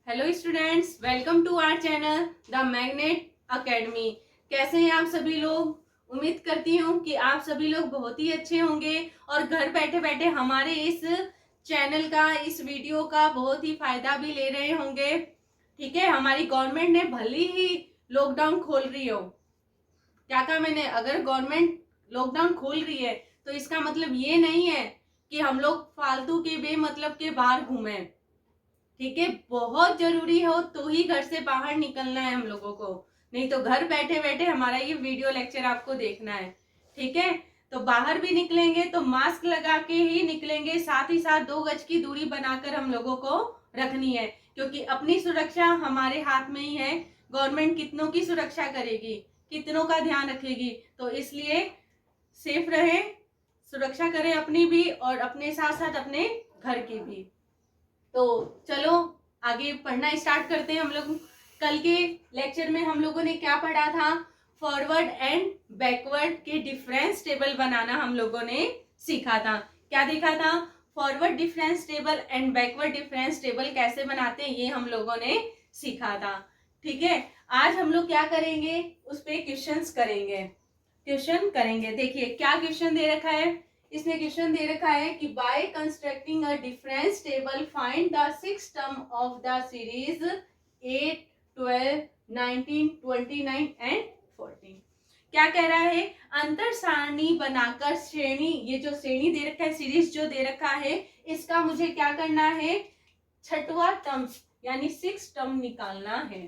Hello students, welcome to our channel the magnet academy. कैसे हैं आप सभी लोग? उम्मीद करती हूँ कि आप सभी लोग बहुत ही अच्छे होंगे और घर बैठे बैठे हमारे इस चैनल का, इस वीडियो का बहुत ही फायदा भी ले रहे होंगे। ठीक है, हमारी गवर्नमेंट ने भले ही लॉकडाउन खोल रही हो, क्या कहा मैंने, अगर गवर्नमेंट लॉकडाउन खोल रही है तो इसका मतलब ये नहीं है कि हम लोग फालतू के बेमतलब के बाहर घूमें। ठीक है, बहुत जरूरी हो तो ही घर से बाहर निकलना है हम लोगों को, नहीं तो घर बैठे बैठे हमारा ये वीडियो लेक्चर आपको देखना है। ठीक है, तो बाहर भी निकलेंगे तो मास्क लगा के ही निकलेंगे, साथ ही साथ 2 गज की दूरी बनाकर हम लोगों को रखनी है, क्योंकि अपनी सुरक्षा हमारे हाथ में ही है। गवर्नमेंट कितनों की सुरक्षा करेगी, कितनों का ध्यान रखेगी, तो इसलिए सेफ रहे, सुरक्षा करें अपनी भी और अपने साथ साथ अपने घर की भी। तो चलो आगे पढ़ना स्टार्ट करते हैं हम लोग। कल के लेक्चर में हम लोगों ने क्या पढ़ा था? फॉरवर्ड एंड बैकवर्ड के डिफरेंस टेबल बनाना हम लोगों ने सीखा था। क्या देखा था? Forward difference table and backward difference table कैसे बनाते हैं ये हम लोगों ने सीखा था। ठीक है, आज हम लोग क्या करेंगे, उस पे क्वेश्चंस करेंगे। क्वेश्चन करेंगे, देखिए क्या क्वेश्चन दे रखा है। इसने क्वेश्चन दे रखा है कि by constructing a difference table find the 6 term of the series 8, 12, 19, 29 and 14। क्या कह रहा है? अंतर सारणी बनाकर श्रेणी, ये जो श्रेणी दे रखा है, सीरीज जो दे रखा है, इसका मुझे क्या करना है? छठवा टर्म यानी 6 टर्म निकालना है।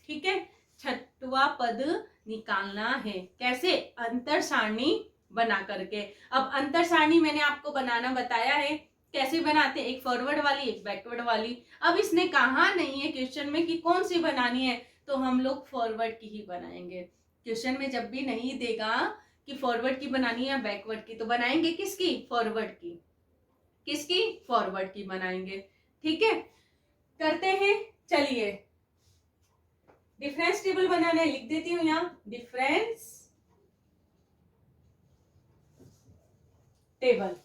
ठीक है, छठवा पद निकालना है। कैसे? अंतर सारणी बना करके। अब अंतर सारणी मैंने आपको बनाना बताया है, कैसे बनाते हैं, एक फॉरवर्ड वाली एक बैकवर्ड वाली। अब इसने कहा नहीं है क्वेश्चन में कि कौन सी बनानी है, तो हम लोग फॉरवर्ड की ही बनाएंगे। क्वेश्चन में जब भी नहीं देगा कि फॉरवर्ड की बनानी है या बैकवर्ड की, तो बनाएंगे किसकी? फॉरवर्ड की। किसकी? फॉरवर्ड की बनाएंगे। ठीक है, करते हैं। चलिए, डिफरेंस टेबल बनाना है, लिख देती हूं यहां डिफरेंस टेबल।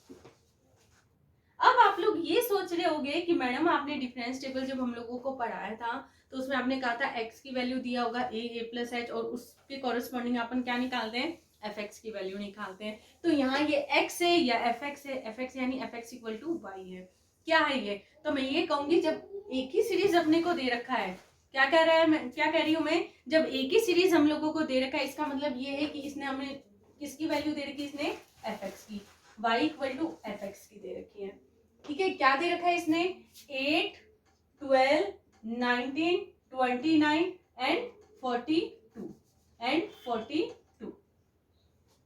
अब आप लोग ये सोच रहे होंगे कि मैडम आपने डिफरेंस टेबल जब हम लोगों को पढ़ाया था तो उसमें आपने कहा था x की वैल्यू दिया होगा a प्लस h, और उसके कॉरेस्पॉन्डिंग अपन क्या निकालते हैं? fx की वैल्यू निकालते हैं। तो यहाँ ये x है या fx है? fx यानी fx इक्वल टू y है। क्या है ये? तो मैं ये कहूंगी, जब एक ही सीरीज अपने को दे रखा है, क्या कह रहा है, मैं क्या कह रही हूँ मैं, जब एक ही सीरीज हम लोगों को दे रखा है, इसका मतलब ये है कि इसने हमें किसकी वैल्यू दे रखी है? इसने fx की, y इक्वल टू fx की दे रखी है। ठीक है, क्या दे रखा है इसने? 8, 12, 19, 29 एंड 42।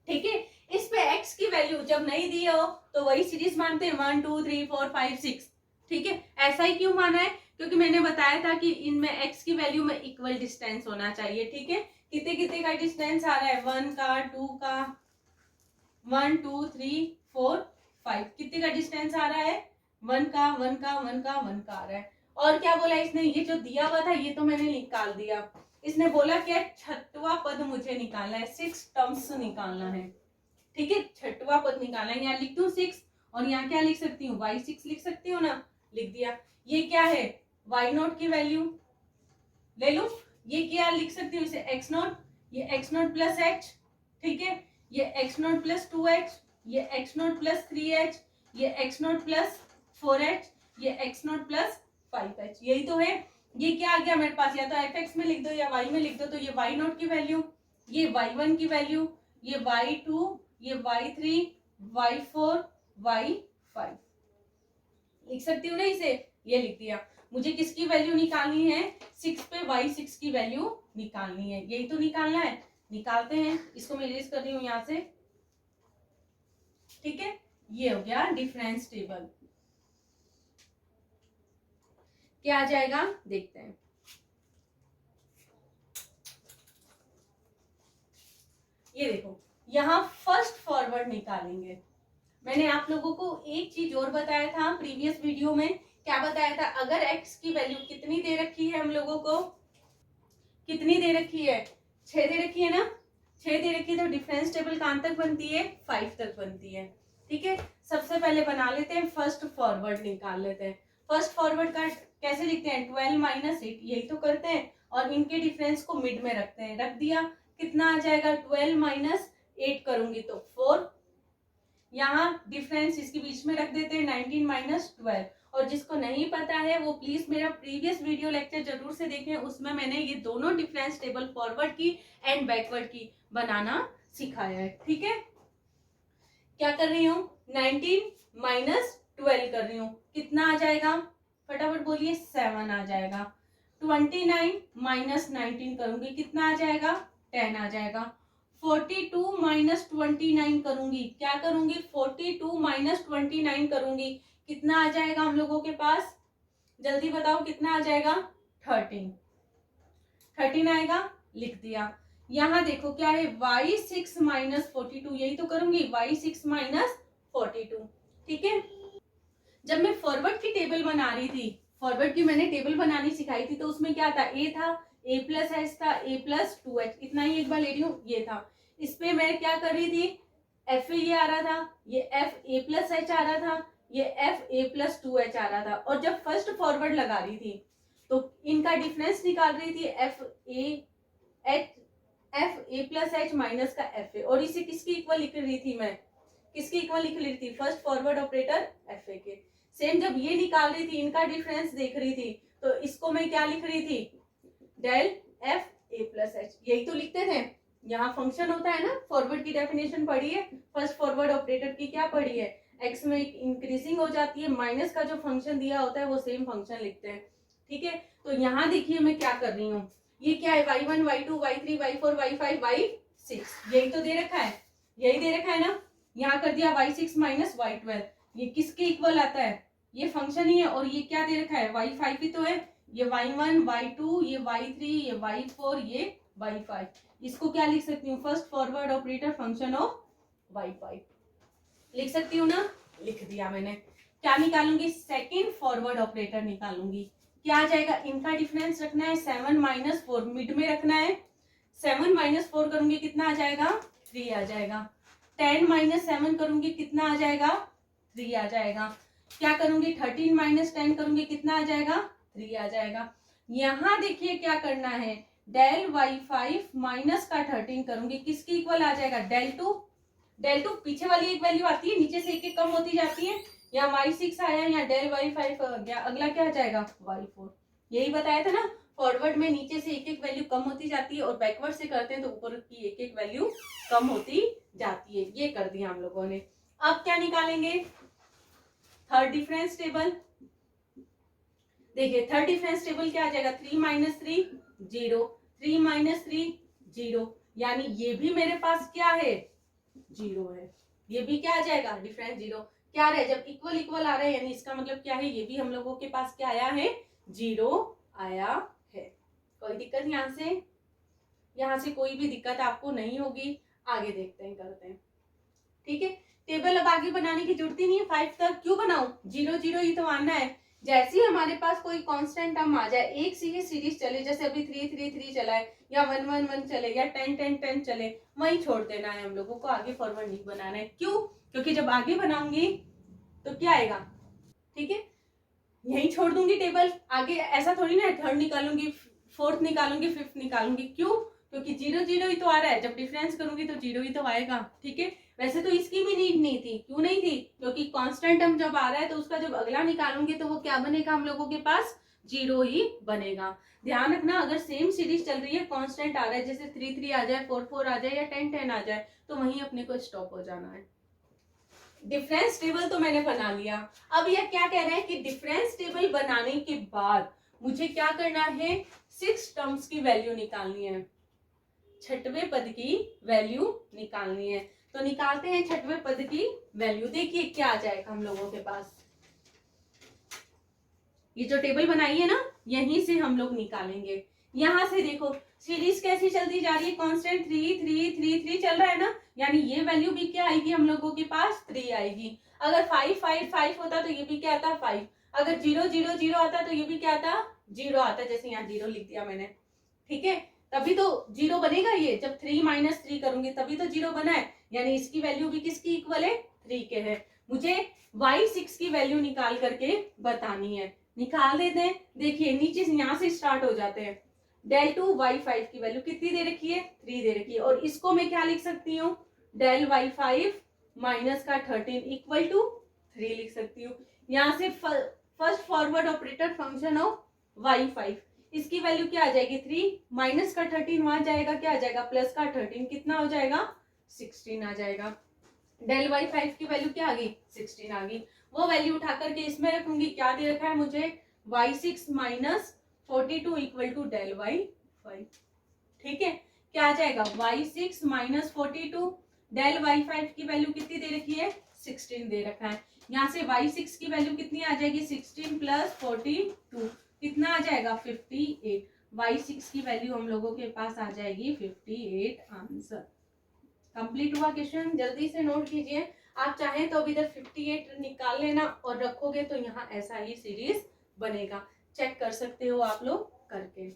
ठीक है, इस पे x की वैल्यू जब नहीं दी हो तो वही सीरीज मानते हैं 1, 2, 3, 4, 5, 6। ठीक है, ऐसा ही क्यों माना है? क्योंकि मैंने बताया था कि इनमें x की वैल्यू में इक्वल डिस्टेंस होना चाहिए। ठीक है, कितने कितने का डिस्टेंस आ रहा है? 1 का, 2 का, 1, 2, 3, 4, 5, कितने का डिस्टेंस आ रहा है? 1 का, 1 का, 1 का, 1 का आ रहा है। और क्या बोला इसने? ये जो दिया हुआ था ये तो मैंने निकाल दिया। इसने बोला क्या? छठवा पद मुझे निकालना है, 6 टर्म्स निकालना है। ठीक है, छठवा पद निकालना है। यहाँ लिख दूं 6, और यहाँ क्या लिख सकती हूँ? y6 लिख सकती हूँ ना, लिख दिया। ये क्या है? y0 की वैल्यू ले लू। ये क्या लिख सकती हूँ? इसे x0, ये x0 प्लस h। ठीक है, ये x0 प्लस 2h, ये x0 प्लस 3h, ये x0 प्लस 4h, ये x0 प्लस 5h। यही तो है। ये क्या आ गया मेरे पास? या तो fx में लिख दो या y में लिख दो। तो ये y0 की वैल्यू, ये y1 की वैल्यू, ये y2, ये y3, y4, y5 लिख सकती हूँ ना इसे। ये लिख दिया। मुझे किसकी वैल्यू निकालनी है? 6 पे y6 की वैल्यू निकालनी है। यही तो निकालना है, निकालते हैं। इसको मैं इरेज कर रही हूँ यहाँ से। ठीक है, ये हो गया डिफरेंस टेबल। क्या आ जाएगा देखते हैं। ये देखो, यहाँ फर्स्ट फॉरवर्ड निकालेंगे। मैंने आप लोगों को एक चीज और बताया था प्रीवियस वीडियो में। क्या बताया था? अगर x की वैल्यू कितनी दे रखी है हम लोगों को, कितनी दे रखी है? 6 दे रखी है ना, 6 दे रखी है, तो डिफरेंस टेबल कहां तक बनती है? 5 तक बनती है। ठीक है, सबसे पहले बना लेते हैं, फर्स्ट फॉरवर्ड निकाल लेते हैं। फर्स्ट फॉरवर्ड का कैसे लिखते हैं, 12 माइनस 8, यही तो करते हैं और इनके डिफरेंस को मिड में रखते हैं। रख दिया, कितना आ जाएगा, 12 माइनस 8 करूंगी तो 4, यहाँ डिफरेंस इसके बीच में रख देते हैं 19 माइनस 12। और जिसको नहीं पता है वो प्लीज मेरा प्रीवियस वीडियो लेक्चर जरूर से देखें, उसमें मैंने ये दोनों डिफरेंस टेबल फॉरवर्ड की एंड बैकवर्ड की बनाना सिखाया है। ठीक है, क्या कर रही हूँ, 19 माइनस 12 कर रही हूँ, कितना आ जाएगा, फटाफट बोलिए, 7 आ जाएगा। 29 माइनस 19 करूंगी, कितना आ जाएगा, 10 आ जाएगा। 42 माइनस 29 करूंगी, क्या करूंगी, 42 माइनस 29 करूंगी, कितना आ जाएगा हम लोगों के पास, जल्दी बताओ कितना आ जाएगा, 13 आएगा, लिख दिया। यहाँ देखो क्या है, y6 माइनस 42, यही तो करूंगी, y6 माइनस 42। ठीक है, जब मैं फॉरवर्ड की टेबल बना रही थी, फॉरवर्ड की मैंने टेबल बनानी सिखाई थी, तो उसमें क्या था, a था, a प्लस एच था, a प्लस 2h, इतना ही एक बार ले रही हूँ, ये था। इस पे मैं क्या कर रही थी, एफ ये आ रहा था, ये एफ ए प्लस एच आ रहा था, ये एफ ए प्लस 2h आ रहा था। और जब फर्स्ट फॉरवर्ड लगा रही थी तो इनका डिफरेंस निकाल रही थी, F A plus H minus का एफ ए, और इसे किसकी इक्वल लिख रही थी मैं, किसकी इक्वल लिख रही थी, first forward operator F A के। सेम जब ये निकाल रही थी, इनका डिफरेंस देख रही थी, तो इसको मैं क्या लिख रही थी, del F A plus h, यही तो लिखते थे। यहाँ फंक्शन होता है ना, फॉरवर्ड की डेफिनेशन पढ़ी है, फर्स्ट फॉरवर्ड ऑपरेटर की क्या पढ़ी है, एक्स में इंक्रीजिंग हो जाती है, माइनस का जो फंक्शन दिया होता है वो सेम फंक्शन लिखते हैं। ठीक है, तो यहाँ देखिए मैं क्या कर रही हूँ, ये क्या है, y1 y2 y3 y4 y5 y6, यही तो दे रखा है, यही दे रखा है ना। यहाँ कर दिया y6 माइनस y12, ये किसके इक्वल आता है, ये फंक्शन ही है। और ये क्या दे रखा है, y5 ही तो है, ये y1 y2 ये y3 ये y4 ये y5, इसको क्या लिख सकती हूँ, first forward operator function of y5 लिख सकती हूँ ना, लिख दिया मैंने। क्या निकालूंगी, सेकेंड फॉरवर्ड ऑपरेटर निकालूंगी, क्या आ जाएगा, इनका डिफरेंस रखना है 7 माइनस 4, मिड में रखना है। 7 माइनस 4 करूंगी, कितना आ जाएगा, 3 आ जाएगा। 10 माइनस 7 करूंगी, कितना आ जाएगा, 3 आ जाएगा। क्या करूंगी, 13 माइनस 10 करूंगी, कितना आ जाएगा, 3 आ जाएगा। यहाँ देखिए क्या करना है, डेल y5 माइनस का 13 करूंगी, किसकी इक्वल आ जाएगा, डेल टू पीछे वाली एक वैल्यू आती है, नीचे से एक एक कम होती जाती है। यहाँ y6 आया, यहाँ डेल y5 आ गया, अगला क्या आ जाएगा, y4। यही बताया था ना, फॉरवर्ड में नीचे से एक एक वैल्यू कम होती जाती है और बैकवर्ड से करते हैं तो ऊपर की एक एक वैल्यू कम होती जाती है। ये कर दिया हम लोगों ने। अब क्या निकालेंगे, थर्ड डिफरेंस टेबल। देखिए थर्ड डिफरेंस टेबल क्या आ जाएगा, 3 माइनस 3 0, 3 माइनस 3 0, यानी ये भी मेरे पास क्या है, 0 है। ये भी क्या आ जाएगा, डिफरेंस 0। क्या रहा है, जब इक्वल इक्वल आ रहा है यानी इसका मतलब क्या है, ये भी हम लोगों के पास क्या आया है, 0 आया है। कोई दिक्कत यहाँ से कोई भी दिक्कत आपको नहीं होगी। आगे देखते हैं, करते हैं। ठीक है, टेबल अब आगे बनाने की जरूरत ही नहीं है, 5 तक क्यों बनाऊं, 0 0 ही तो आना है। जैसे ही हमारे पास कोई कांस्टेंट टर्म आ जाए, एक सी सीरीज चले, जैसे अभी 3 3 3 चला है, या 1 1 1 चले, या 10 10 10 चले, वही छोड़ देना है हम लोगों को, आगे फॉरवर्ड नहीं बनाना है। क्यों, क्योंकि जब आगे बनाऊंगी तो क्या आएगा, ठीक है, यही छोड़ दूंगी टेबल। आगे ऐसा थोड़ी ना, थर्ड निकालूंगी, फोर्थ निकालूंगी, फिफ्थ निकालूंगी, क्यों, क्योंकि 0 0 ही तो आ रहा है, जब डिफरेंस करूंगी तो 0 ही तो आएगा। ठीक है, वैसे तो इसकी भी नीड नहीं थी, क्यों नहीं थी, क्योंकि कांस्टेंट टर्म जब आ रहा है तो उसका जब अगला निकालूंगी तो वो क्या बनेगा, हम लोगों के पास 0 ही बनेगा। ध्यान रखना, अगर सेम सीरीज चल रही है, कांस्टेंट आ रहा है, जैसे 3 3 आ जाए, 4 4 आ जाए, या 10 10 आ जाए, तो वहीं अपने को स्टॉप हो जाना है। डिफरेंस टेबल तो मैंने बना लिया। अब यह क्या कह रहा है कि डिफरेंस टेबल बनाने के बाद मुझे क्या करना है, 6 टर्म्स की वैल्यू निकालनी है, छठवें पद की वैल्यू निकालनी है। तो निकालते हैं छठवें पद की वैल्यू। देखिए क्या आ जाएगा हम लोगों के पास, ये जो टेबल बनाई है ना, यहीं से हम लोग निकालेंगे। यहां से देखो सीरीज कैसी चलती जा रही है, कांस्टेंट 3 3 3 3 चल रहा है ना, यानी ये वैल्यू भी क्या आएगी हम लोगों के पास, 3 आएगी। अगर 5 5 5 होता तो ये भी क्या आता, 5। अगर 0 0 0 आता तो ये भी क्या आता, 0 आता, जैसे यहाँ 0 लिख दिया मैंने। ठीक है, तभी तो 0 बनेगा ये, जब 3 माइनस 3 करूंगी तभी तो 0 बना है, यानी इसकी वैल्यू भी किसकी इक्वल है, 3 के है। मुझे y6 की वैल्यू निकाल करके बतानी है। निकाल देते हैं। देखिए नीचे से यहाँ से स्टार्ट हो जाते हैं। del 2 y5 की वैल्यू कितनी दे रखी है, 3 दे रखी है, और इसको मैं क्या लिख सकती हूँ, del y5 माइनस का 13 इक्वल टू 3 लिख सकती हूँ। यहाँ से first forward operator function of y5, इसकी वैल्यू क्या आ जाएगी, 3 माइनस का 13 वहां जाएगा, क्या आ जाएगा, प्लस का 13, कितना हो जाएगा, 16 आ जाएगा। डेल y5 की वैल्यू क्या आ गई, 16 आ गई। वो वैल्यू उठा करके इसमें रखूंगी। क्या दे रखा है मुझे, y6 minus 42 equal to del y5। ठीक है, क्या आ जाएगा, y6 माइनस 42, डेल y5 की वैल्यू कितनी दे रखी है, 16 दे रखा है। यहाँ से y6 की वैल्यू कितनी आ जाएगी, 16 प्लस 42, कितना आ जाएगा, 58। y6 की वैल्यू हम लोगों के पास आ जाएगी 58। आंसर कंप्लीट हुआ क्वेश्चन। जल्दी से नोट कीजिए। आप चाहें तो अभी इधर 58 निकाल लेना और रखोगे तो यहाँ ऐसा ही सीरीज बनेगा। चेक कर सकते हो आप लोग करके।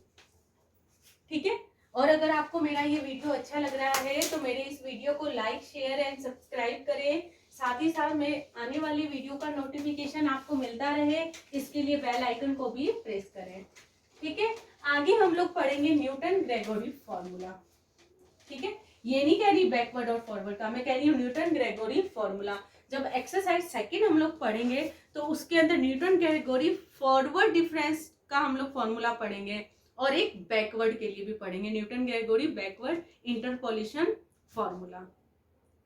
ठीक है, और अगर आपको मेरा ये वीडियो अच्छा लग रहा है तो मेरे इस वीडियो को लाइक, शेयर एंड सब्सक्राइब करें। साथ ही साथ में आने वाली वीडियो का नोटिफिकेशन आपको मिलता रहे, इसके लिए बेल आइकन को भी प्रेस करें। ठीक है, आगे हम लोग पढ़ेंगे न्यूटन ग्रेगोरी फॉर्मूला। ठीक है, ये नहीं कह रही बैकवर्ड और फॉरवर्ड का, मैं कह रही हूँ न्यूटन ग्रेगोरी फॉर्मूला। जब एक्सरसाइज सेकंड हम लोग पढ़ेंगे तो उसके अंदर न्यूटन ग्रेगोरी फॉरवर्ड डिफरेंस का हम लोग फॉर्मूला पढ़ेंगे, और एक बैकवर्ड के लिए भी पढ़ेंगे, Newton Gregory backward interpolation formula.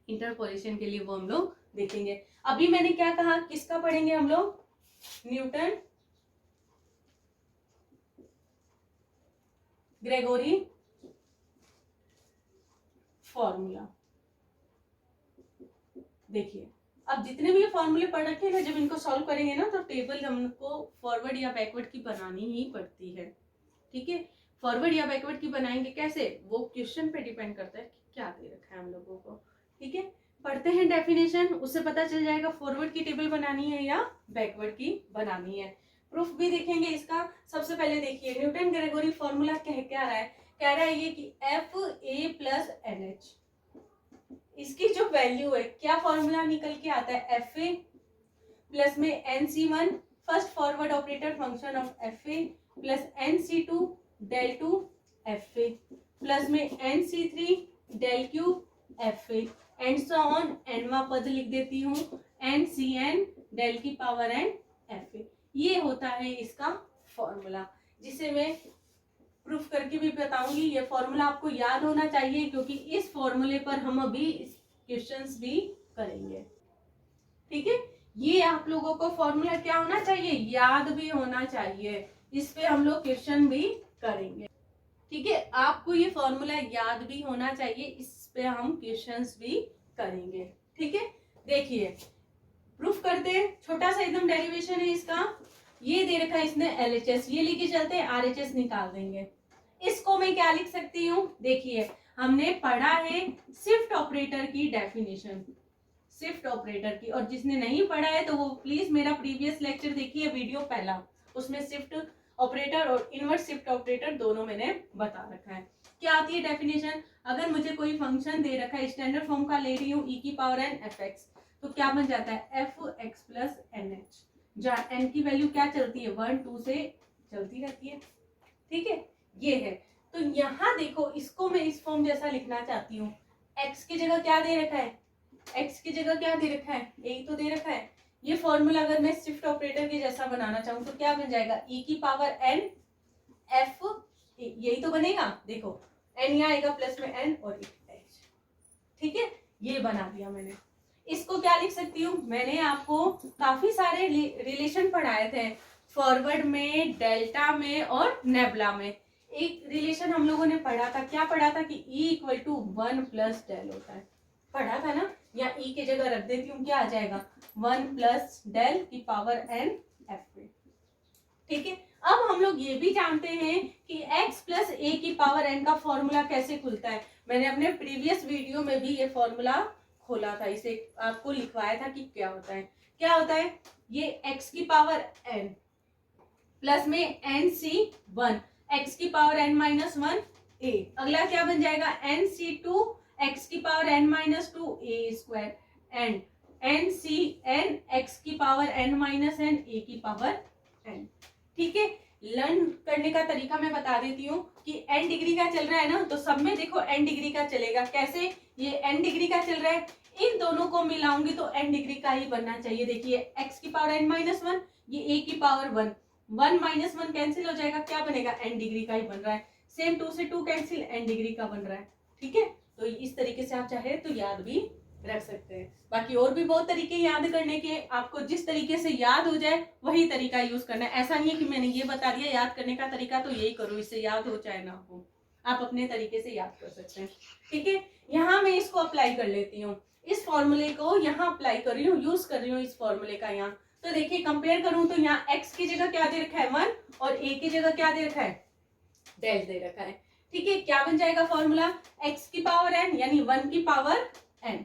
Interpolation के लिए वो हम लोग देखेंगे। अभी मैंने क्या कहा, किसका पढ़ेंगे हम लोग, न्यूटन ग्रेगोरी फॉर्मूला। देखिए अब जितने भी ये फॉर्मूले पढ़ रखे हैं ना, जब इनको सॉल्व करेंगे ना तो टेबल हमको फॉरवर्ड या बैकवर्ड की बनानी ही पड़ती है। ठीक है, फॉरवर्ड या बैकवर्ड की बनाएंगे कैसे, वो क्वेश्चन पे डिपेंड करता है कि क्या दे रखा है हम लोगों को। ठीक है, पढ़ते हैं डेफिनेशन, उससे पता चल जाएगा फॉरवर्ड की टेबल बनानी है या बैकवर्ड की बनानी है। प्रूफ भी देखेंगे इसका। सबसे पहले देखिए न्यूटन ग्रेगोरी फॉर्मूला कह रहा है, कह रहा है ये कि F A plus n h, इसकी जो वैल्यू है, क्या फॉर्मूला निकल के आता है, एफ ए प्लस में N C one first forward operator function of F A plus N C two del two F A plus में N C three del Q F A and so on, एनवा पद लिख देती हूँ, N C N del की power N F A. ये होता है इसका फॉर्मूला, जिसे मैं प्रूफ करके भी बताऊंगी। ये फॉर्मूला आपको याद होना चाहिए, क्योंकि इस फॉर्मूले पर हम अभी क्वेश्चंस भी करेंगे। ठीक है, ये आप लोगों को फॉर्मूला क्या होना चाहिए, याद भी होना चाहिए। इस पे हम लोग क्वेश्चन भी करेंगे। ठीक है, आपको ये फॉर्मूला याद भी होना चाहिए, इस पे हम क्वेश्चंस भी करेंगे। ठीक है, देखिए प्रूफ करते हैं। छोटा सा एकदम डेरिवेशन है इसका। ये दे रखा है इसने LHS, ये लेके चलते हैं RHS निकाल देंगे। इसको मैं क्या लिख सकती हूँ, देखिए हमने पढ़ा है शिफ्ट ऑपरेटर की डेफिनेशन, शिफ्ट ऑपरेटर की, और जिसने नहीं पढ़ा है तो वो प्लीज मेरा प्रीवियस लेक्चर देखिए, वीडियो पहला, उसमें शिफ्ट ऑपरेटर और इनवर्स शिफ्ट ऑपरेटर दोनों मैंने बता रखा है। क्या आती है डेफिनेशन, अगर मुझे कोई फंक्शन दे रखा है, स्टैंडर्ड फॉर्म का ले रही हूँ, e की पावर n fx, तो क्या बन जाता है fx प्लस nh, जहाँ n की वैल्यू क्या चलती है, 1 2 से चलती रहती है। ठीक है, ये है। तो यहाँ देखो, इसको मैं इस फॉर्म जैसा लिखना चाहती हूँ। x की जगह क्या दे रखा है, x की जगह क्या दे रखा है, यही तो दे रखा है। ये फॉर्मूला अगर मैं शिफ्ट ऑपरेटर के जैसा बनाना चाहूँ तो क्या बन जाएगा, e की पावर n f, यही तो बनेगा। देखो n यहाँ आएगा प्लस में n और h। ठीक है, ये बना दिया मैंने। इसको क्या लिख सकती हूँ, मैंने आपको काफी सारे रिलेशन पढ़ाए थे, फॉरवर्ड में, डेल्टा में और नेबुला में। एक रिलेशन हम लोगों ने पढ़ा था, क्या पढ़ा था कि E equal to 1 plus del होता है, पढ़ा था ना। या E की जगह रख देती हूँ, क्या आ जाएगा, 1 प्लस डेल की पावर n f। ठीक है, अब हम लोग ये भी जानते हैं कि x प्लस ए की पावर n का फॉर्मूला कैसे खुलता है। मैंने अपने प्रीवियस वीडियो में भी ये फॉर्मूला खोला था, इसे आपको लिखवाया था कि क्या होता है। क्या होता है, ये x की पावर n प्लस में nc1 x की पावर n माइनस 1 a, अगला क्या बन जाएगा, nc2 x की power n minus 2 a square, and N C N x की power N minus N A की पावर एन। ठीक है, लर्न करने का तरीका मैं बता देती हूँ कि एन डिग्री का चल रहा है ना, तो सब में देखो एन डिग्री का चलेगा। कैसे, ये एन डिग्री का चल रहा है, इन दोनों को मिलाऊंगी तो एन डिग्री का ही बनना चाहिए। देखिए एक्स की पावर एन माइनस वन, ये ए की power one, one minus one cancel हो जाएगा, क्या बनेगा, एन डिग्री का ही बन रहा है। सेम टू से टू कैंसिल, एन डिग्री का बन रहा है। ठीक है, तो इस तरीके से आप चाहे तो याद भी रख सकते हैं। बाकी और भी बहुत तरीके याद करने के, आपको जिस तरीके से याद हो जाए वही तरीका यूज करना है। ऐसा नहीं है कि मैंने ये बता दिया याद करने का तरीका तो यही करो, इससे याद हो चाहे ना हो, आप अपने तरीके से याद कर सकते हैं। ठीक है, यहाँ मैं इसको अप्लाई कर लेती हूँ, इस फॉर्मूले को यहाँ अप्लाई कर रही हूँ, यूज कर रही हूँ इस फॉर्मूले का यहाँ। तो देखिए कंपेयर करूं तो यहाँ x की जगह क्या दे रखा है, 1, और a की जगह क्या दे रखा है, डेल दे रखा है। ठीक है, क्या बन जाएगा फॉर्मूला, x की पावर n यानी 1 की पावर n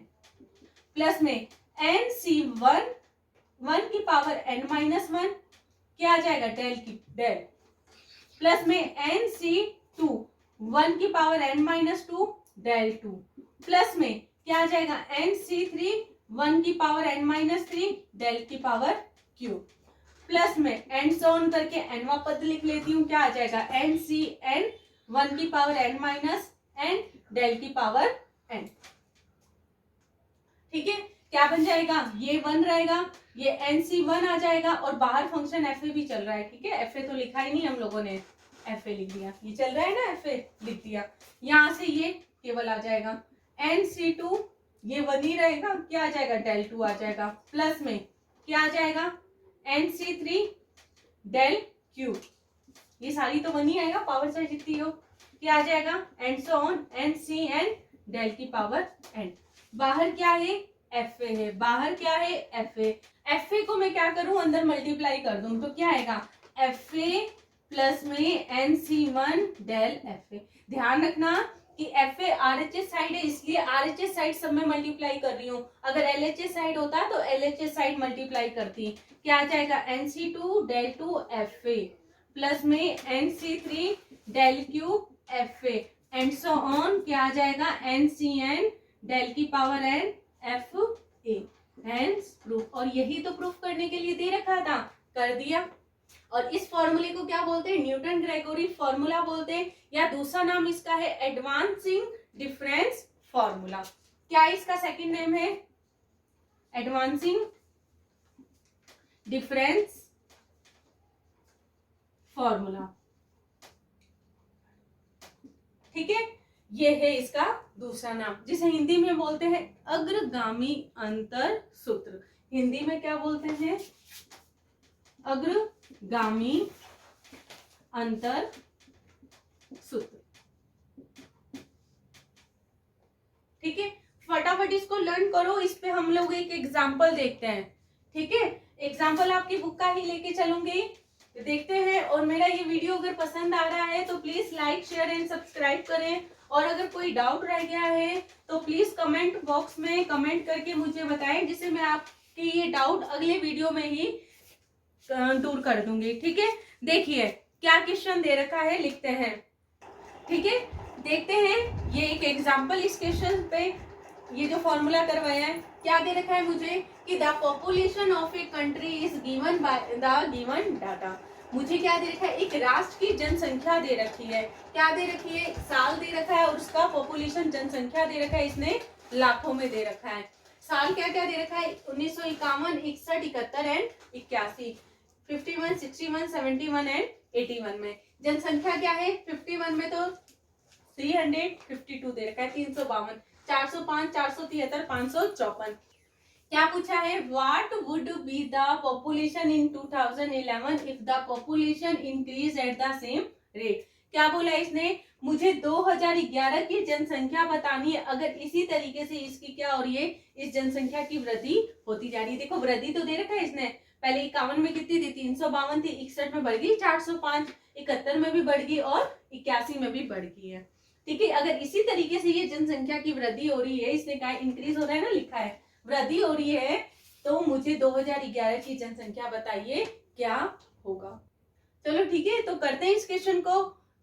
प्लस में एन सी वन की पावर n माइनस वन, क्या आ जाएगा, डेल की डेल, प्लस में एन सी टू 1 की power n minus two, del two, plus में क्या आ जाएगा, एन सी थ्री 1 की power n minus three, del की पावर क्यू, प्लस में एंड सो ऑन करके एनवा पद लिख लेती हूँ, क्या आ जाएगा, एन सी एन 1 की power n minus n, del की पावर n। ठीक है, क्या बन जाएगा, ये 1 रहेगा, ये एन सी 1 आ जाएगा, और बाहर फंक्शन एफ ए भी चल रहा है। ठीक है, एफ ए तो लिखा ही नहीं हम लोगों ने, एफ ए लिख दिया, ये चल रहा है ना, एफ ए लिख दिया, यहाँ से ये केवल आ जाएगा एन सी टू, ये 1 ही रहेगा, क्या आ जाएगा, डेल टू आ जाएगा, प्लस में क्या आ जाएगा, N C three del q, ये सारी तो 1 ही आएगा, पावर चाहे जितनी हो, क्या आ जाएगा, and so on N C N del की पावर एन। बाहर क्या है, एफ ए है, बाहर क्या है, एफ ए, एफ ए को मैं क्या करूं, अंदर मल्टीप्लाई कर दूं, तो क्या आएगा, एफ ए प्लस में N C one del F A. ध्यान रखना कि F A R H S side है, इसलिए आर एच एस साइड सब में मल्टीप्लाई कर रही हूँ। अगर एल एच एस साइड होता तो L H S side multiply करती, क्या आ जाएगा, N C two del two F ए प्लस में N C three del Q F A and so on, क्या आ जाएगा, एन सी एन डेल की power N F A, hence proof. और यही तो प्रूफ करने के लिए दे रखा था, कर दिया। और इस फॉर्मूले को क्या बोलते हैं, न्यूटन ग्रेगोरी फॉर्मूला बोलते हैं, या दूसरा नाम इसका है एडवांसिंग डिफरेंस फॉर्मूला। क्या इसका सेकंड नेम है, एडवांसिंग डिफरेंस फॉर्मूला। ठीक है, ये है इसका दूसरा नाम, जिसे हिंदी में बोलते हैं अग्रगामी अंतर सूत्र। हिंदी में क्या बोलते हैं, अग्रगामी अंतर सूत्र। ठीक है, फटाफट इसको लर्न करो। इस पे हम लोग एक एग्जाम्पल देखते हैं। ठीक है, एग्जाम्पल आपकी बुक का ही लेके चलूंगी, देखते हैं। और मेरा ये वीडियो अगर पसंद आ रहा है तो please like share and subscribe करें। और अगर कोई डाउट रह गया है तो प्लीज कमेंट बॉक्स में कमेंट करके मुझे बताएं, जिससे मैं आपके ये डाउट अगले वीडियो में ही दूर कर दूंगी। ठीक है, देखिए क्या क्वेश्चन दे रखा है, लिखते हैं। ठीक है, देखते हैं। ये एक एग्जाम्पल, इस क्वेश्चन पे ये जो फॉर्मूला करवाया है, क्या दे रखा है मुझे कि the population of a country is given by the given data. मुझे क्या दे रखा है, एक राष्ट्र की जनसंख्या दे रखी है। क्या दे रखी है, साल दे रखा है, और उसका पॉपुलेशन जनसंख्या दे रखा है, इसने लाखों में दे रखा है। साल क्या क्या दे रखा है, 1951, 61, 71 एंड 81, 51, 61, 71 एंड 81 में। जनसंख्या क्या है, 51 में तो 352 दे रखा है, 352, 405, 473, 554। क्या पूछा है, what would be the population in 2011 if the population increase at the same rate. क्या बोला इसने, मुझे 2011 की जनसंख्या बतानी है, अगर इसी तरीके से इसकी क्या हो रही है, इस जनसंख्या की वृद्धि होती जा रही है। देखो वृद्धि तो दे रखा है इसने, पहले 51 में कितनी थी, 352 थी, 61 में बढ़ गई 405, 71 में भी बढ़ गई और 81 में भी बढ़ गई है। ठीक है, अगर इसी तरीके से ये जनसंख्या की वृद्धि हो रही है, इसने कहा इंक्रीज हो रहा है ना, लिखा है वृद्धि हो रही है, तो मुझे 2011 की जनसंख्या बताइए क्या होगा। चलो ठीक है, तो करते हैं इस क्वेश्चन को।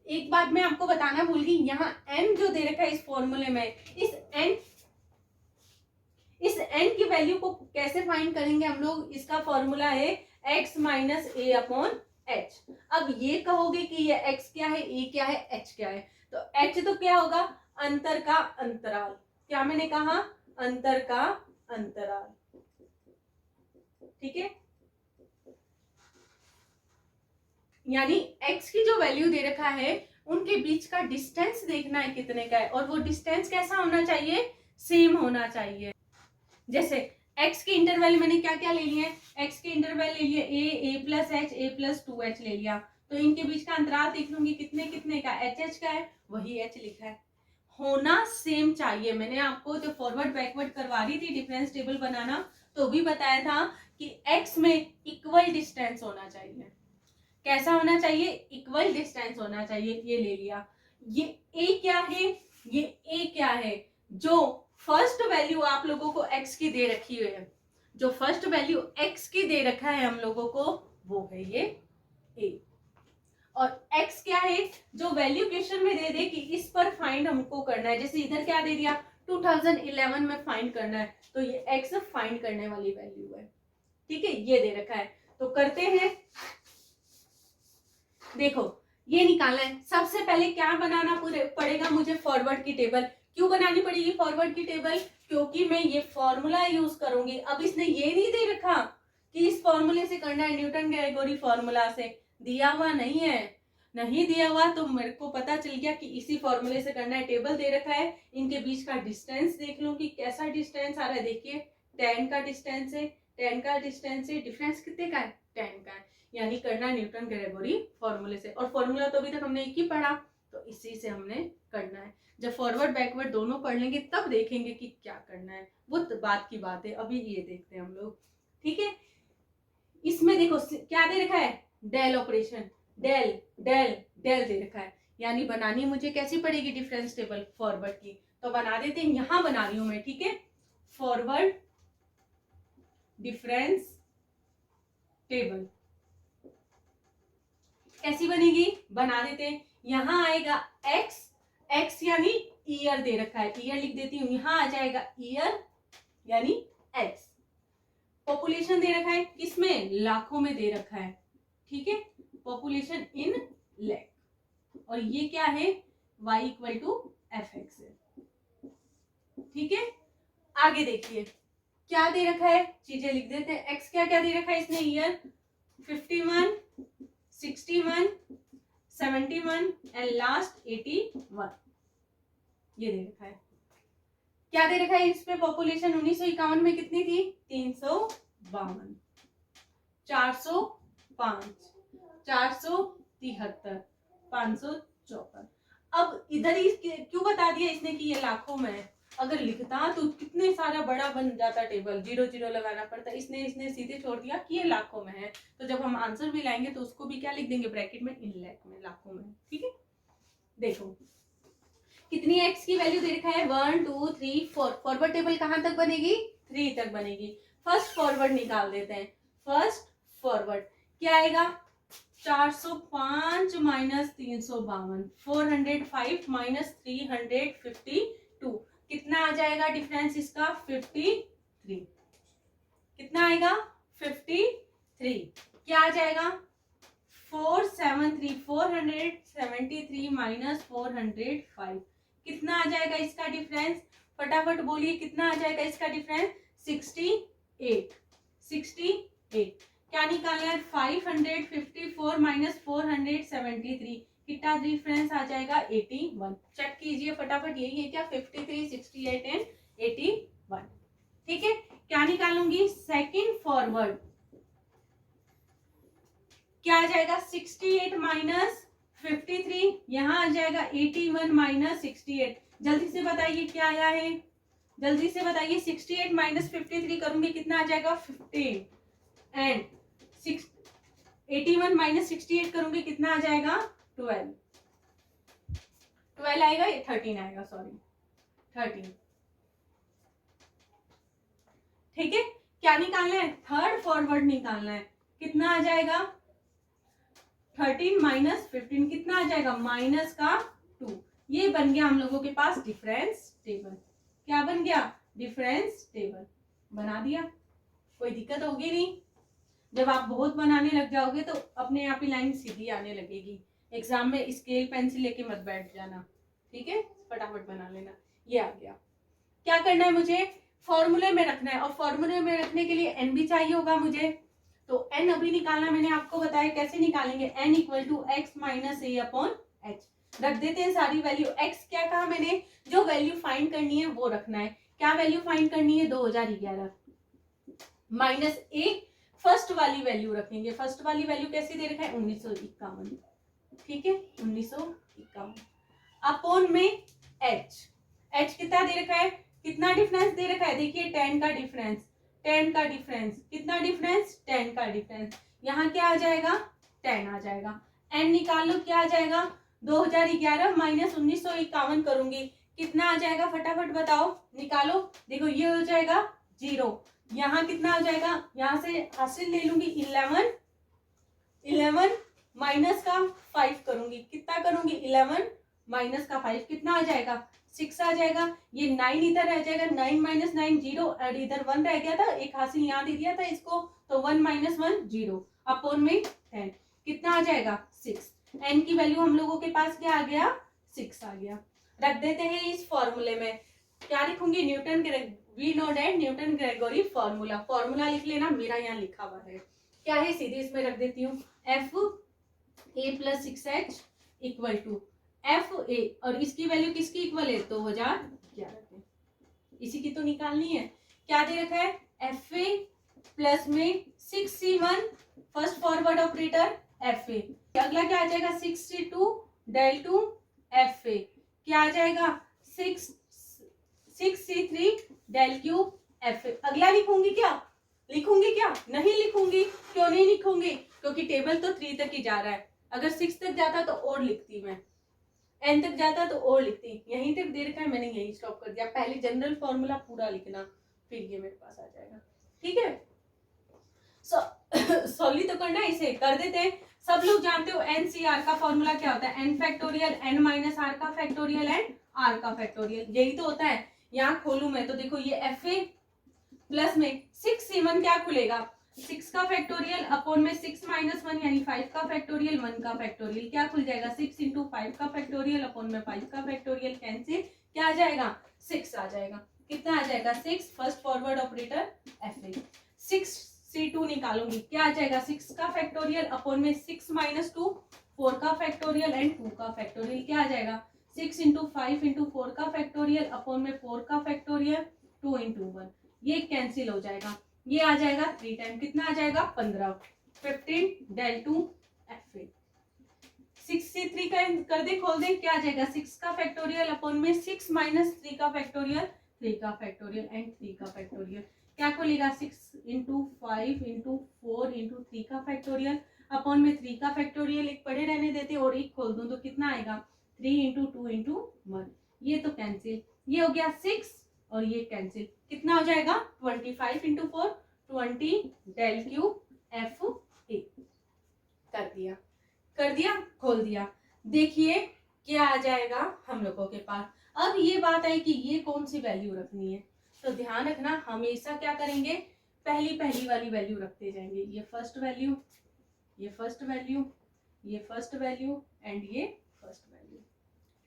एक बात मैं आपको बताना भूल गई, यहाँ n जो दे रखा है इस फॉर्मूले में, इस n की वैल्यू को कैसे फाइंड करेंगे हम लोग, इसका फॉर्मूला है x minus A upon H. अब ये कहोगे कि ये x क्या है, a क्या है, h क्या है, तो h तो क्या होगा, अंतर का अंतराल। क्या मैंने कहा, अंतर का अंतराल, ठीक है। यानी x की जो वैल्यू दे रखा है उनके बीच का डिस्टेंस देखना है कितने का है, और वो डिस्टेंस कैसा होना चाहिए, सेम होना चाहिए। जैसे x के इंटरवल मैंने क्या क्या ले लिया है, x के इंटरवल ले लिए a plus H, a plus 2h ले लिया, तो इनके बीच का अंतराल देख लूंगी कितने कितने का, h का है, वही h लिखा है, होना सेम चाहिए। मैंने आपको जो फॉरवर्ड बैकवर्ड करवा रही थी डिफरेंस टेबल बनाना, तो भी बताया था कि x में इक्वल डिस्टेंस होना चाहिए। कैसा होना चाहिए, इक्वल डिस्टेंस होना चाहिए। ये ले लिया, ये a क्या है, ये a क्या है, जो फर्स्ट वैल्यू आप लोगों को x की दे रखी हुई है, जो फर्स्ट वैल्यू x की दे रखा है हम लोगों को, वो है ये a। और x क्या है, जो वैल्यू क्वेश्चन में दे दे कि इस पर फाइंड हमको करना है, जैसे इधर क्या दे दिया 2011 में फाइंड करना है, तो ये x फाइंड करने वाली वैल्यू है, ठीक है, ये दे रखा है। तो करते हैं, देखो ये निकालना है। सबसे पहले क्या बनाना पड़ेगा मुझे, फॉरवर्ड की टेबल। क्यों बनानी पड़ेगी फॉरवर्ड की टेबल, क्योंकि मैं ये फॉर्मूला यूज करूंगी। अब इसने ये नहीं दे रखा कि इस फॉर्मूले से करना है, न्यूटन ग्रेगोरी फॉर्मूला से दिया हुआ नहीं है, नहीं दिया हुआ, तो मेरे को पता चल गया कि इसी फॉर्मूले से करना है। टेबल दे रखा है, इनके बीच का डिस्टेंस देख लो कि कैसा डिस्टेंस आ रहा है। देखिए 10 का डिस्टेंस है, 10 का डिस्टेंस है, डिफरेंस कितने का है, 10 का है, यानी करना न्यूटन ग्रेगोरी फॉर्मूले से। और फॉर्मूला तो अभी तक हमने एक ही पढ़ा, तो इसी से हमने करना है। जब फॉरवर्ड बैकवर्ड दोनों पढ़ लेंगे तब देखेंगे कि क्या करना है, वो तो बात की बात है। अभी ये देखते हैं हम लोग, ठीक है। इसमें देखो क्या दे रखा है, del operation, del del del दे रखा है, यानी बनानी मुझे कैसी पड़ेगी डिफरेंस टेबल फॉरवर्ड की। तो बना देते हैं, यहां बना रही हूं मैं, ठीक है। फॉरवर्ड डिफरेंस टेबल कैसी बनेगी, बना देते हैं। यहां आएगा x, x यानी ईयर दे रखा है, ईयर लिख देती हूँ। यहां आ जाएगा ईयर यानी x। पॉपुलेशन दे रखा है, किसमें, लाखों में दे रखा है, ठीक है, पॉपुलेशन इन लैख। और ये क्या है, y इक्वल टू fx है, ठीक है। आगे देखिए क्या दे रखा है, चीजें लिख देते हैं। x क्या क्या दे रखा है इसने, ईयर 51, 61, 71 एंड लास्ट 81, ये दे रखा है। क्या दे रखा है इस पे, पॉपुलेशन 1951 में कितनी थी, 352, 405, 473, 554। अब इधर ही क्यों बता दिया इसने कि ये लाखों में है, अगर लिखता तो कितने सारा बड़ा बन जाता टेबल, 0 लगाना पड़ता, इसने सीधे छोड़ दिया कि ये लाखों में है। तो जब हम आंसर भी लाएंगे तो उसको भी क्या लिख देंगे, ब्रैकेट में, इन लैख में, लाखों में, ठीक है। देखो कितनी x की वैल्यू दे रखा है, 1 2 3 4। फॉरवर्ड टेबल कहां तक बनेगी, 3 तक बनेगी। फर्स्ट फॉरवर्ड निकाल देते हैं। फर्स्ट फॉरवर्ड क्या आएगा, 405 माइनस 352, 405 माइनस 352, कितना आ जाएगा डिफरेंस इसका, 53। कितना आएगा, 53। क्या आ जाएगा, 473, 473 माइनस 405, कितना आ जाएगा इसका डिफरेंस, फटाफट बोलिए कितना आ जाएगा इसका डिफरेंस, 68। 68 क्या निकालना है, 554 माइनस 473, कितना डिफरेंस आ जाएगा, 81। चेक कीजिए फटाफट, यही है क्या, 53, 68 एंड 81, ठीक है। क्या निकालूंगी, सेकंड फॉरवर्ड क्या आ जाएगा, 68 माइनस 53, यहां आ जाएगा 81 माइनस 68। जल्दी से बताइए क्या आया है, जल्दी से बताइए। 68 माइनस 53 करूंगी कितना आ जाएगा, 15 एंड 81 माइनस 68 करूंगी कितना आ जाएगा, 12 आएगा, ये 13 आएगा, सॉरी 13, ठीक है। क्या निकालना है, थर्ड फॉरवर्ड निकालना है, कितना आ जाएगा, 13 माइनस 15 कितना आ जाएगा, माइनस का 2। ये बन गया हम लोगों के पास डिफरेंस टेबल। क्या बन गया, डिफरेंस टेबल बना दिया, कोई दिक्कत होगी नहीं। जब आप बहुत बनाने लग जाओगे तो अपने आप ही लाइन सीधी आने लगेगी। एग्जाम में स्केल पेंसिल लेके मत बैठ जाना, ठीक है, फटाफट बना लेना। ये आ गया। क्या करना है मुझे, फॉर्मूले में रखना है, और फॉर्मूले में रखने के लिए एन भी चाहिए होगा मुझे। तो एन अभी निकालना मैंने आपको बताया कैसे निकालेंगे, N equal to X minus A upon H. रख देते हैं सारी वैल्यू। एक्स क्या कहा मैंने, जो वैल्यू फाइंड करनी है वो रखना है। क्या वैल्यू फाइंड करनी है, 2011 माइनस ए फर्स्ट वाली वैल्यू रखेंगे। फर्स्ट वाली वैल्यू कैसे दे रखा है, 1951, ठीक है, 1951 अपॉन में एच। एच कितना दे रखा है, कितना डिफरेंस दे रखा है, देखिए 10 का डिफरेंस, 10 का डिफरेंस, कितना डिफरेंस, 10 का डिफरेंस। यहाँ क्या आ जाएगा, 10 आ जाएगा। एन निकाल लो, क्या आ जाएगा, 2011 माइनस 1951 करूंगी, कितना आ जाएगा, फटाफट बताओ, निकालो। देखो ये हो जाएगा 0, यहाँ कितना आ जाएगा, यहाँ से हासिल ले लूंगी 11 माइनस का 5 करूंगी, कितना करूंगी, 11 माइनस का 5 कितना आ जाएगा, 6 आ जाएगा। ये 9 इधर रह जाएगा, 9 माइनस 9 0, और इधर 1 रह गया था, एक हासिल यहाँ दे दिया था इसको, तो 1 माइनस 1 0 अपॉन में 10 कितना आ जाएगा, 6। एन की वैल्यू हम लोगों के पास क्या आ गया, 6 आ गया। रख देते हैं इस फॉर्मूले में, क्या लिखूंगी, Newton we know that Newton Gregory formula. Formula लिख लेना, मेरा यहाँ लिखा हुआ है, क्या है, सीधे इसमें रख देती हूँ, F A plus 6h equal to F A, और इसकी वैल्यू किसकी इक्वल है, 2011 के, इसी की तो निकालनी है। क्या दे रखा है, एफ ए प्लस में 6c1 first forward operator F A, अगला क्या आ जाएगा, 6c2 डेल टू एफ ए, क्या आ जाएगा, 6c3 डेल क्यूब एफ ए। अगला लिखूंगी क्या, लिखूंगी क्या, नहीं लिखूंगी। क्यों नहीं लिखूंगी, क्योंकि टेबल तो 3 तक ही जा रहा है, अगर 6 तक जाता तो और लिखती मैं, एन तक जाता तो और लिखती, यहीं तक दे रखा है मैंने, यही स्टॉप कर दिया। पहले जनरल फॉर्मूला पूरा लिखना, फिर ये मेरे पास आ जाएगा, ठीक है। सॉल्व तो करना है, इसे कर देते हैं। सब लोग जानते हो एनसीआर का फॉर्मूला क्या होता है, N factorial N minus R का फैक्टोरियल एंड आर का फैक्टोरियल, यही तो होता है। यहाँ खोलू मैं तो देखो ये एफ ए प्लस में 6c1 क्या खुलेगा, 6 का फैक्टोरियल अपॉन में 6 माइनस 1 यानी 5 का फैक्टोरियल, 1 का फैक्टोरियल क्या खुल जाएगा, 6 इंटू 5 का फैक्टोरियल अपॉन में 5 का फैक्टोरियल, कैंसिल, क्या आ जाएगा, 6 आ जाएगा। कितना आ जाएगा, 6 first forward operator F A. 6c2 निकालूंगी, क्या आ जाएगा, 6 का फैक्टोरियल अपॉन में 6 माइनस 2 4 का फैक्टोरियल एंड 2 का फैक्टोरियल, क्या आ जाएगा, 6 इंटू 5 इंटू 4 का फैक्टोरियल अपॉन में 4 का फैक्टोरियल 2 इंटू 1, ये कैंसिल हो जाएगा, ये आ जाएगा 3 टाइम, कितना आ जाएगा, 15 15 डेल टू एफ ए। 6c3 का कर दे, खोल दे, क्या आ जाएगा, 6 का फैक्टोरियल अपॉन में 6 माइनस 3 का फैक्टोरियल 3 का फैक्टोरियल एंड 3 का फैक्टोरियल, क्या खोलेगा, 6 इंटू 5 इंटू 4 इंटू 3 का फैक्टोरियल अपॉन में 3 का फैक्टोरियल, एक पढ़े रहने देते और एक खोल दूं तो कितना आएगा, 3 इंटू 2 इंटू 1, ये तो कैंसिल, ये हो गया 6 और ये कैंसिल, कितना हो जाएगा, 25 into 4 20 del cube F A. कर दिया खोल दिया, देखिए क्या आ जाएगा हम लोगों के पास। अब ये बात है कि ये कौन सी वैल्यू रखनी है, तो ध्यान रखना हमेशा क्या करेंगे, पहली वाली वैल्यू रखते जाएंगे, ये फर्स्ट वैल्यू, ये फर्स्ट वैल्यू, ये फर्स्ट वैल्यू एंड ये फर्स्ट वैल्यू,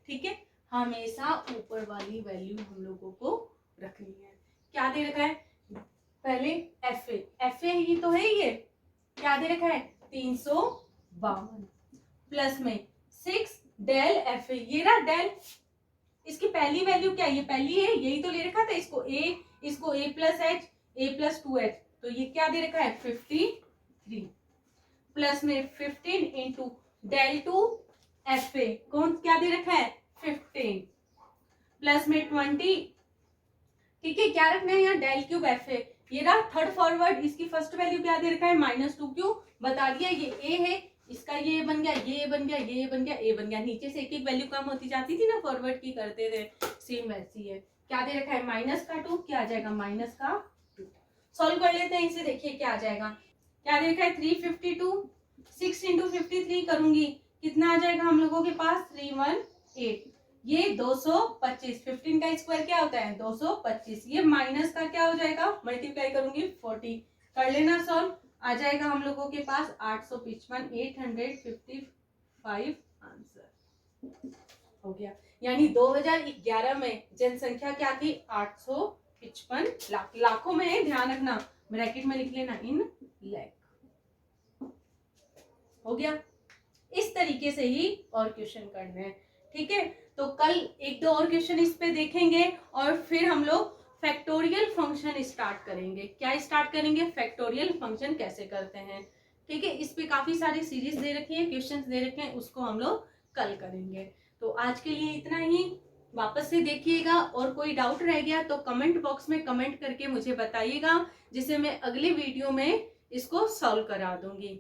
ठीक है। हमेशा ऊपर वाली वैल्यू हम लोगों को रखनी है। क्या दे रखा है, पहले एफ ए ही तो है, ये क्या दे रखा है, 352 प्लस में 6 डेल एफ ए, ये रहा डेल, इसकी पहली वैल्यू क्या है, ये पहली है, यही तो ले रखा था, इसको A plus H A plus 2h, तो ये क्या दे रखा है, 53 प्लस में 15 into del two F A, कौन क्या दे रखा है, 15 प्लस में 20, ठीक है। क्या रखना है यहाँ, डेल क्यूब एफ ए, ये रहा थर्ड फॉरवर्ड, इसकी फर्स्ट वैल्यू क्या दे रखा है, -2, क्यों बता दिया, ये ए है, इसका ये बन गया, ये बन गया, ये बन गया, ए बन गया, नीचे से एक एक वैल्यू कम होती जाती थी ना, फॉरवर्ड की करते थे, सेम वैसी है। क्या दे रखा है, -2, क्या आ जाएगा, -2। सॉल्व कर लेते हैं इसे, देखिए क्या आ जाएगा, क्या दे रखा है, 352, 6 इंटू 53 करूंगी, कितना आ जाएगा हम लोगों के पास, 318, ये 225, 15 का स्क्वायर क्या होता है 225, ये माइनस का क्या हो जाएगा, मल्टीप्लाई करूंगी 40, कर लेना सॉल्व, आ जाएगा हम लोगों के पास 855, 855 आंसर हो गया। यानी 2011 में जनसंख्या क्या थी 855 लाख, लाखों में है, ध्यान रखना, ब्रैकेट में लिख लेना इन लैख। हो गया। इस तरीके से ही और क्वेश्चन करने हैं, ठीक है। तो कल एक दो और क्वेश्चन इस पे देखेंगे और फिर हम लोग फैक्टोरियल फंक्शन स्टार्ट करेंगे। क्या स्टार्ट करेंगे, फैक्टोरियल फंक्शन कैसे करते हैं, ठीक है। इस पे काफी सारी सीरीज दे रखी है, क्वेश्चंस दे रखे हैं, उसको हम लोग कल करेंगे। तो आज के लिए इतना ही, वापस से देखिएगा और कोई डाउट रह गया तो कमेंट बॉक्स में कमेंट करके मुझे बताइएगा, जिसे मैं अगले वीडियो में इसको सॉल्व करा दूंगी,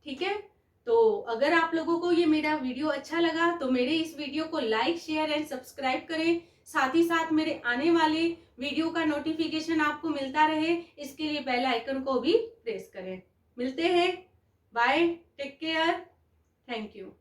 ठीक है। तो अगर आप लोगों को ये मेरा वीडियो अच्छा लगा तो मेरे इस वीडियो को लाइक शेयर एंड सब्सक्राइब करें, साथ ही साथ मेरे आने वाले वीडियो का नोटिफिकेशन आपको मिलता रहे, इसके लिए बेल आइकन को भी प्रेस करें। मिलते हैं, bye, take care, thank you.